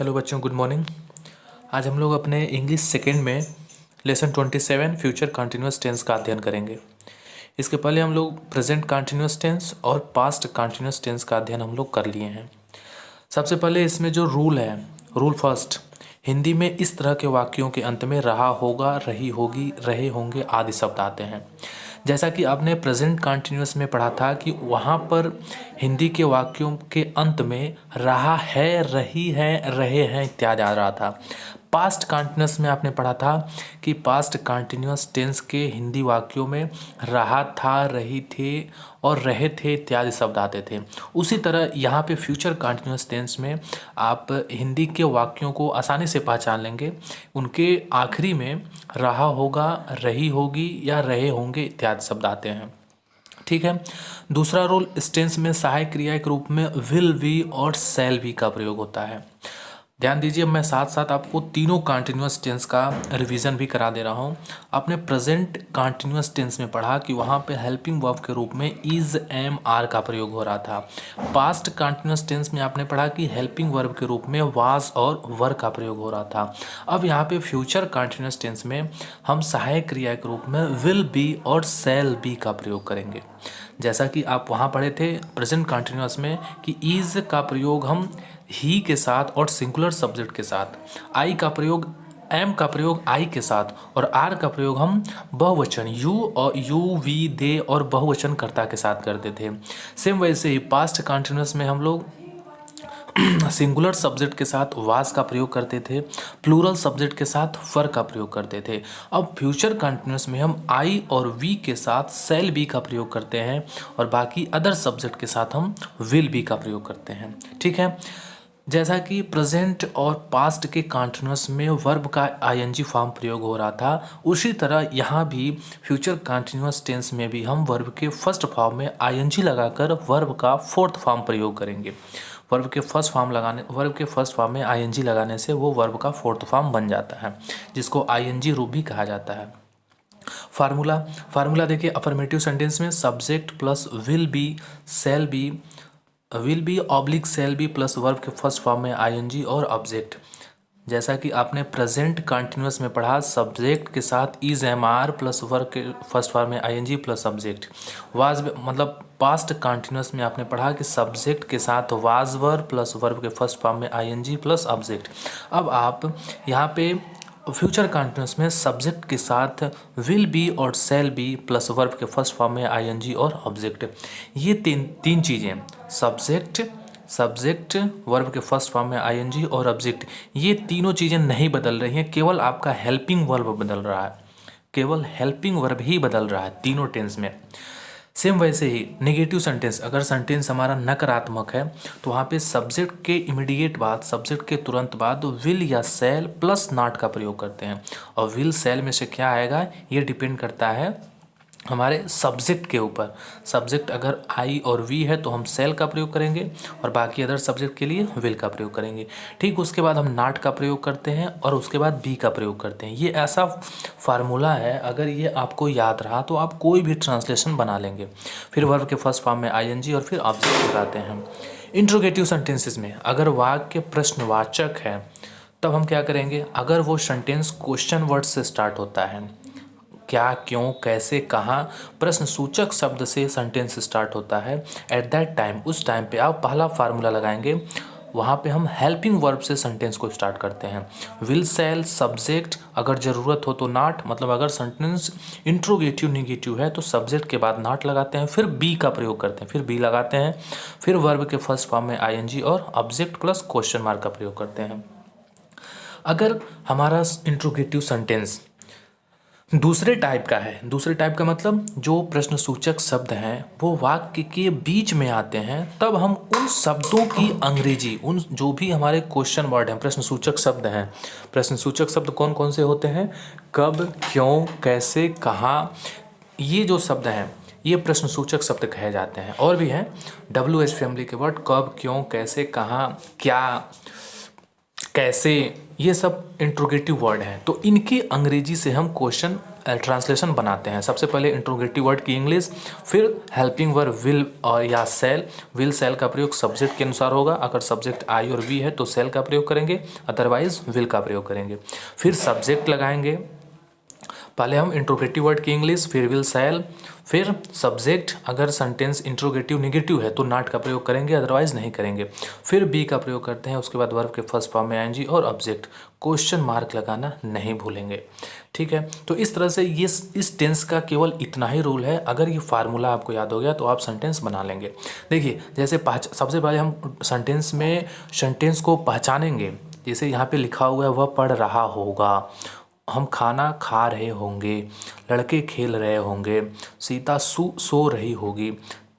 Hello बच्चों, good morning. आज हम लोग अपने इंग्लिश सेकेंड में लेसन 27 फ्यूचर कंटिन्यूस टेंस का अध्ययन करेंगे। इसके पहले हम लोग प्रेजेंट कंटिन्यूस टेंस और पास्ट कंटिन्यूस टेंस का अध्ययन हम लोग कर लिए हैं। सबसे पहले इसमें जो रूल है, रूल फर्स्ट, हिंदी में इस तरह के वाक्यों के अंत में रहा होगा, रही होगी, रहे होंगे आदि शब्द आते हैं। जैसा कि आपने प्रेजेंट कंटिन्यूस में पढ़ा था कि वहाँ पर हिंदी के वाक्यों के अंत में रहा है, रही है, रहे हैं इत्यादि आ रहा था। पास्ट कंटिन्यूस में आपने पढ़ा था कि पास्ट कंटिन्यूस टेंस के हिंदी वाक्यों में रहा था, रही थे और रहे थे इत्यादि शब्द आते थे। उसी तरह यहाँ पे फ्यूचर कंटिन्यूस टेंस में आप हिंदी के वाक्यों को आसानी से पहचान लेंगे। उनके आखिरी में रहा होगा, रही होगी या रहे होंगे इत्यादि शब्द आते हैं। ठीक है। दूसरा रूल, इस टेंस में सहायक क्रिया के रूप में विल बी और शैल बी का प्रयोग होता है। ध्यान दीजिए, मैं साथ साथ आपको तीनों कंटिन्यूअस टेंस का रिवीजन भी करा दे रहा हूँ। आपने प्रेजेंट कंटिन्यूअस टेंस में पढ़ा कि वहाँ पे हेल्पिंग वर्ब के रूप में इज, एम, आर का प्रयोग हो रहा था। पास्ट कंटिन्यूअस टेंस में आपने पढ़ा कि हेल्पिंग वर्ब के रूप में वाज और वर का प्रयोग हो रहा था। अब यहाँ पे फ्यूचर कंटिन्यूअस टेंस में हम सहायक क्रिया के रूप में विल बी और शैल बी का प्रयोग करेंगे। जैसा कि आप वहाँ पढ़े थे प्रेजेंट कंटिन्यूअस में कि इज का प्रयोग हम ही के साथ और सिंगुलर सब्जेक्ट के साथ, आई का प्रयोग, एम का प्रयोग आई के साथ और आर का प्रयोग हम बहुवचन यू और यू, वी, दे और बहुवचन कर्ता के साथ करते थे। सेम वैसे ही पास्ट कंटिन्यूअस में हम लोग सिंगुलर सब्जेक्ट के साथ वाज का प्रयोग करते थे, प्लूरल सब्जेक्ट के साथ फर का प्रयोग करते थे। अब फ्यूचर कंटिन्यूस में हम आई और वी के साथ सेल बी का प्रयोग करते हैं और बाकी अदर सब्जेक्ट के साथ हम विल बी का प्रयोग करते हैं। ठीक है। जैसा कि प्रेजेंट और पास्ट के कंटिन्यूस में वर्ब का आईएनजी फॉर्म प्रयोग हो रहा था, उसी तरह यहाँ भी फ्यूचर कंटिन्यूस टेंस में भी हम वर्ब के फर्स्ट फॉर्म में आईएनजी लगाकर वर्ब का फोर्थ फॉर्म प्रयोग करेंगे। वर्ब के फर्स्ट फॉर्म में आईएनजी लगाने से वो वर्ब का फोर्थ फॉर्म बन जाता है, जिसको आईएनजी रूप भी कहा जाता है। फार्मूला देखिए, अफर्मेटिव सेंटेंस में subject plus will be oblique shall be plus verb के फर्स्ट फॉर्म में आईएनजी और ऑब्जेक्ट। जैसा कि आपने प्रेजेंट कंटिन्यूस में पढ़ा, सब्जेक्ट के साथ is, am, are plus verb के फर्स्ट फॉर्म में आईएनजी प्लस ऑब्जेक्ट। वाज मतलब पास्ट कंटिन्यूस में आपने पढ़ा कि सब्जेक्ट के साथ वाज वर प्लस वर्ब के फर्स्ट फॉर्म में आईएनजी प्लस ऑब्जेक्ट। अब आप यहाँ पे फ्यूचर कंटिन्यूस में सब्जेक्ट के साथ विल बी और सेल बी प्लस वर्ब के फर्स्ट फॉर्म में आईएनजी और ऑब्जेक्ट, ये तीन चीज़ें, सब्जेक्ट वर्ब के फर्स्ट फॉर्म में आईएनजी और ऑब्जेक्ट, ये तीनों चीज़ें नहीं बदल रही हैं, केवल आपका हेल्पिंग वर्ब बदल रहा है। केवल हेल्पिंग वर्ब ही बदल रहा है तीनों टेंस में। सेम वैसे ही नेगेटिव सेंटेंस, अगर सेंटेंस हमारा नकारात्मक है तो वहाँ पे सब्जेक्ट के इमीडिएट बाद, सब्जेक्ट के तुरंत बाद विल या सेल प्लस नॉट का प्रयोग करते हैं। और विल सेल में से क्या आएगा ये डिपेंड करता है हमारे सब्जेक्ट के ऊपर। सब्जेक्ट अगर आई और वी है तो हम सेल का प्रयोग करेंगे और बाकी अदर सब्जेक्ट के लिए विल का प्रयोग करेंगे। ठीक, उसके बाद हम नॉट का प्रयोग करते हैं और उसके बाद बी का प्रयोग करते हैं। ये ऐसा फार्मूला है, अगर ये आपको याद रहा तो आप कोई भी ट्रांसलेशन बना लेंगे। फिर वर्ब के फर्स्ट फॉर्म में आईएनजी और फिर ऑब्जेक्ट लगाते हैं। इंट्रोगेटिव सेंटेंसेस में अगर वाक्य प्रश्नवाचक है तब हम क्या करेंगे, अगर वो सेंटेंस क्वेश्चन वर्ड से स्टार्ट होता है, क्या, क्यों, कैसे, कहाँ, प्रश्न सूचक शब्द से सेंटेंस स्टार्ट होता है, एट दैट टाइम, उस टाइम पे आप पहला फार्मूला लगाएंगे। वहाँ पे हम हेल्पिंग वर्ब से सेंटेंस को स्टार्ट करते हैं। विल, सेल, सब्जेक्ट, अगर ज़रूरत हो तो नॉट, मतलब अगर सेंटेंस इंट्रोगेटिव नेगेटिव है तो सब्जेक्ट के बाद नॉट लगाते हैं, फिर बी का प्रयोग करते हैं, फिर बी लगाते हैं, फिर वर्ब के फर्स्ट फॉर्म में आईएनजी और ऑब्जेक्ट प्लस क्वेश्चन मार्क का प्रयोग करते हैं। अगर हमारा इंट्रोगेटिव सेंटेंस दूसरे टाइप का है, दूसरे टाइप का मतलब जो प्रश्नसूचक शब्द हैं वो वाक्य के बीच में आते हैं, तब हम उन शब्दों की अंग्रेजी, उन जो भी हमारे क्वेश्चन वर्ड हैं, प्रश्नसूचक शब्द हैं, प्रश्नसूचक शब्द कौन कौन से होते हैं, कब, क्यों, कैसे, कहाँ, ये जो शब्द हैं ये प्रश्नसूचक शब्द कहे जाते हैं। और भी हैं WH फैमिली के वर्ड, कब, क्यों, कैसे, कहाँ, क्या, कैसे, ये सब इंट्रोगेटिव वर्ड हैं। तो इनकी अंग्रेजी से हम क्वेश्चन ट्रांसलेशन बनाते हैं। सबसे पहले इंट्रोगेटिव वर्ड की इंग्लिश, फिर हेल्पिंग वर्ब विल और या सेल। विल सेल का प्रयोग सब्जेक्ट के अनुसार होगा, अगर सब्जेक्ट आई और वी है तो सेल का प्रयोग करेंगे, अदरवाइज विल का प्रयोग करेंगे। फिर सब्जेक्ट लगाएंगे, पहले हम इंट्रोगेटिव वर्ड की इंग्लिश, फिर विल सेल, फिर सब्जेक्ट। अगर सेंटेंस इंट्रोगेटिव नेगेटिव है तो नॉट का प्रयोग करेंगे, अदरवाइज नहीं करेंगे। फिर बी का प्रयोग करते हैं, उसके बाद वर्ब के फर्स्ट फॉर्म में आईएनजी और ऑब्जेक्ट। क्वेश्चन मार्क लगाना नहीं भूलेंगे, ठीक है। तो इस तरह से ये इस टेंस का केवल इतना ही रूल है। अगर ये फार्मूला आपको याद हो गया तो आप सेंटेंस बना लेंगे। देखिए, जैसे सबसे पहले हम सेंटेंस को पहचानेंगे। जैसे यहाँ पे लिखा हुआ है वह पढ़ रहा होगा, हम खाना खा रहे होंगे, लड़के खेल रहे होंगे, सीता सो रही होगी,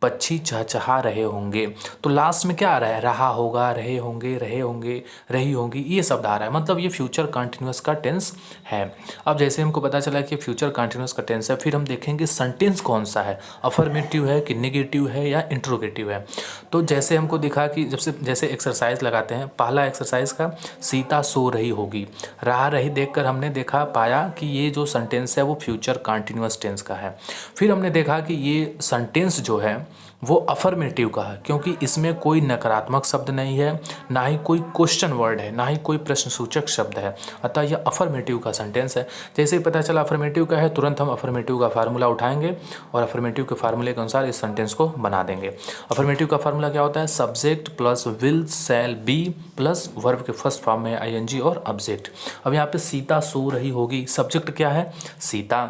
पक्षी चहचहा रहे होंगे। तो लास्ट में क्या आ रहा है, रहा होगा, रहे होंगे, रही होंगी, ये शब्द आ रहा है। मतलब ये फ्यूचर कंटिन्यूअस का टेंस है। अब जैसे हमको पता चला कि फ्यूचर कंटिन्यूअस का टेंस है, फिर हम देखेंगे सेंटेंस कौन सा है, अफर्मेटिव है कि नेगेटिव है या इंट्रोगेटिव है। तो जैसे हमको दिखा कि जैसे एक्सरसाइज लगाते हैं, पहला एक्सरसाइज का सीता सो रही होगी, रहा रही देखकर हमने पाया कि ये जो सेंटेंस है वो फ्यूचर कंटिन्यूअस टेंस का है। फिर हमने देखा कि ये सेंटेंस जो है वो अफर्मेटिव का है, क्योंकि इसमें कोई नकारात्मक शब्द नहीं है, ना ही कोई क्वेश्चन वर्ड है, ना ही कोई प्रश्नसूचक शब्द है, अतः यह अफर्मेटिव का सेंटेंस है। जैसे ही पता चला अफर्मेटिव का है, तुरंत हम अफर्मेटिव का फार्मूला उठाएंगे और अफर्मेटिव के फार्मूले के अनुसार इस सेंटेंस को बना देंगे। अफर्मेटिव का फार्मूला क्या होता है, subject plus will shall be plus verb के फर्स्ट फॉर्म में आईएनजी और ऑब्जेक्ट। अब यहाँ पे सीता सो रही होगी, सब्जेक्ट क्या है, सीता,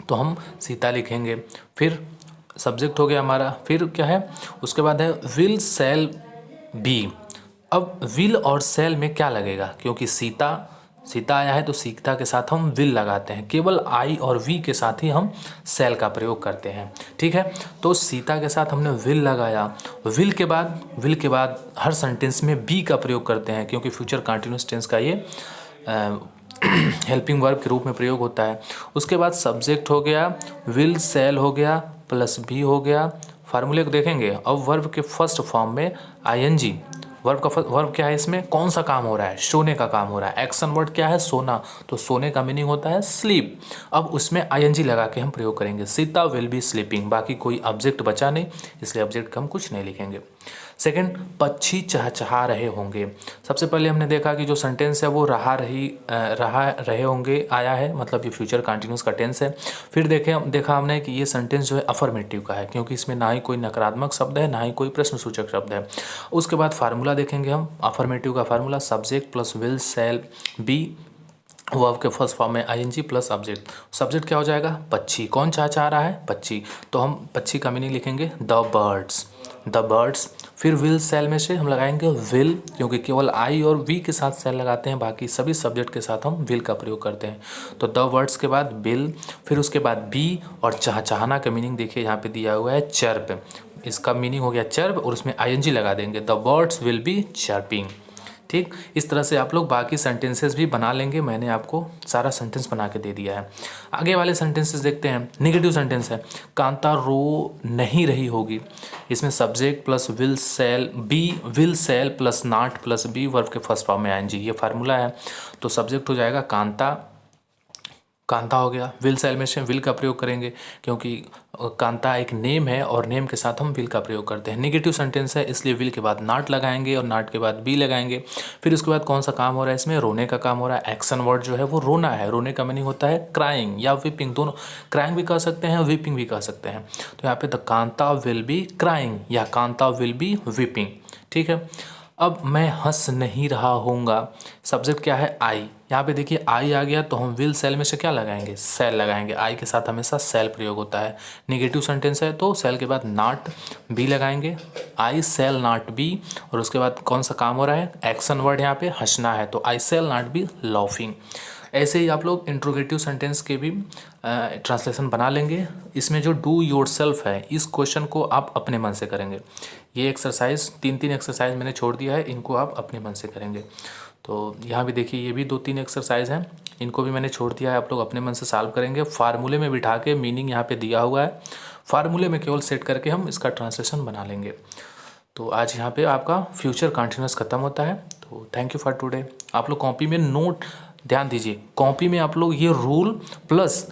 तो हम सीता लिखेंगे। फिर सब्जेक्ट हो गया हमारा, फिर क्या है, उसके बाद है विल सेल बी। अब विल और सेल में क्या लगेगा, क्योंकि सीता आया है तो सीता के साथ हम विल लगाते हैं, केवल आई और वी के साथ ही हम सेल का प्रयोग करते हैं, ठीक है। तो सीता के साथ हमने विल लगाया, विल के बाद हर सेंटेंस में बी का प्रयोग करते हैं, क्योंकि फ्यूचर कंटिन्यूअस टेंस का ये हेल्पिंग वर्ब के रूप में प्रयोग होता है। उसके बाद सब्जेक्ट हो गया, विल सेल हो गया, प्लस बी हो गया। फार्मूले को देखेंगे, अब वर्ब के फर्स्ट फॉर्म में आईएनजी। वर्ब क्या है, इसमें कौन सा काम हो रहा है, सोने का काम हो रहा है। एक्शन वर्ड क्या है, सोना, तो सोने का मीनिंग होता है स्लीप। अब उसमें आईएनजी लगा के हम प्रयोग करेंगे, सीता विल बी स्लीपिंग। बाकी कोई ऑब्जेक्ट बचा नहीं, इसलिए ऑब्जेक्ट का हम कुछ नहीं लिखेंगे। सेकंड, पक्षी चहचहा रहे होंगे। सबसे पहले हमने देखा कि जो सेंटेंस है वो रहा रहे होंगे आया है, मतलब ये फ्यूचर कंटिन्यूअस का टेंस है। फिर देखा हमने कि ये सेंटेंस जो है अफर्मेटिव का है, क्योंकि इसमें ना ही कोई नकारात्मक शब्द है, ना ही कोई प्रश्नसूचक शब्द है। उसके बाद फार्मूला देखेंगे हम, अफर्मेटिव का formula subject plus will shall be, verb के फर्स्ट फॉर्म में आईएनजी प्लस ऑब्जेक्ट। सब्जेक्ट क्या हो जाएगा, पक्षी, कौन चाह रहा है, पक्षी, तो हम पक्षी का मीनिंग लिखेंगे द बर्ड्स। फिर विल सेल में से हम लगाएंगे विल, क्योंकि केवल आई और वी के साथ सेल लगाते हैं, बाकी सभी सब्जेक्ट के साथ हम विल का प्रयोग करते हैं। तो द वर्ड्स के बाद विल, फिर उसके बाद बी, और चाहना का मीनिंग देखिए यहाँ पे दिया हुआ है चर्प, इसका मीनिंग हो गया चर्प, और उसमें आईएनजी लगा देंगे, the birds will be chirping. ठीक, इस तरह से आप लोग बाकी सेंटेंसेस भी बना लेंगे। मैंने आपको सारा सेंटेंस बना के दे दिया है। आगे वाले सेंटेंसेस देखते हैं। नेगेटिव सेंटेंस है, कांता रो नहीं रही होगी। इसमें subject plus will shall plus not plus be, verb के फर्स्ट फॉर्म में आईएनजी, ये फार्मूला है। तो सब्जेक्ट हो जाएगा कांता हो गया। विल सेल में से विल का प्रयोग करेंगे, क्योंकि कांता एक नेम है और नेम के साथ हम विल का प्रयोग करते हैं। नेगेटिव सेंटेंस है, इसलिए विल के बाद नॉट लगाएंगे और नॉट के बाद बी लगाएंगे। फिर उसके बाद कौन सा काम हो रहा है, इसमें रोने का काम हो रहा है। एक्शन वर्ड जो है वो रोना है, रोने का मीनिंग होता है क्राइंग या विपिंग, दोनों, क्राइंग भी कह सकते हैं, विपिंग भी कह सकते हैं। तो यहाँ पे the Kanta will be crying या कांता विल बी विपिंग, ठीक है। अब मैं हंस नहीं रहा होऊंगा, सब्जेक्ट क्या है, आई। यहाँ पे देखिए आई आ गया, तो हम विल सेल में से क्या लगाएंगे, सेल लगाएंगे। आई के साथ हमेशा सेल प्रयोग होता है। नेगेटिव सेंटेंस है तो सेल के बाद नॉट बी लगाएंगे, आई सेल नॉट बी, और उसके बाद कौन सा काम हो रहा है, एक्शन वर्ड यहाँ पे हंसना है, तो आई सेल नॉट बी लाफिंग। ऐसे ही आप लोग इंट्रोगेटिव सेंटेंस के भी ट्रांसलेशन बना लेंगे। इसमें जो डू योरसेल्फ है, इस क्वेश्चन को आप अपने मन से करेंगे। ये एक्सरसाइज 3 एक्सरसाइज मैंने छोड़ दिया है, इनको आप अपने मन से करेंगे। तो यहाँ भी देखिए, ये भी 2-3 एक्सरसाइज हैं, इनको भी मैंने छोड़ दिया है, आप लोग अपने मन से सॉल्व करेंगे। फार्मूले में बिठा के मीनिंग यहाँ पे दिया हुआ है, फार्मूले में केवल सेट करके हम इसका ट्रांसलेशन बना लेंगे। तो आज यहाँ पे आपका फ्यूचर कंटिन्यूअस खत्म होता है। तो तो थैंक यू फॉर टुडे। आप लोग कॉपी में नोट ध्यान दीजिए, कॉपी में आप लोग ये रूल प्लस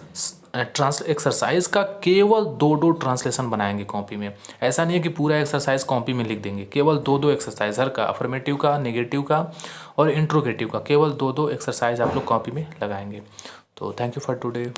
एक्सरसाइज का केवल दो दो ट्रांसलेशन बनाएंगे कॉपी में। ऐसा नहीं है कि पूरा एक्सरसाइज कॉपी में लिख देंगे, केवल दो दो एक्सरसाइज हर का, अफर्मेटिव का, नेगेटिव का और इंट्रोगेटिव का, केवल दो दो एक्सरसाइज आप लोग कॉपी में लगाएंगे। तो थैंक यू फॉर टुडे।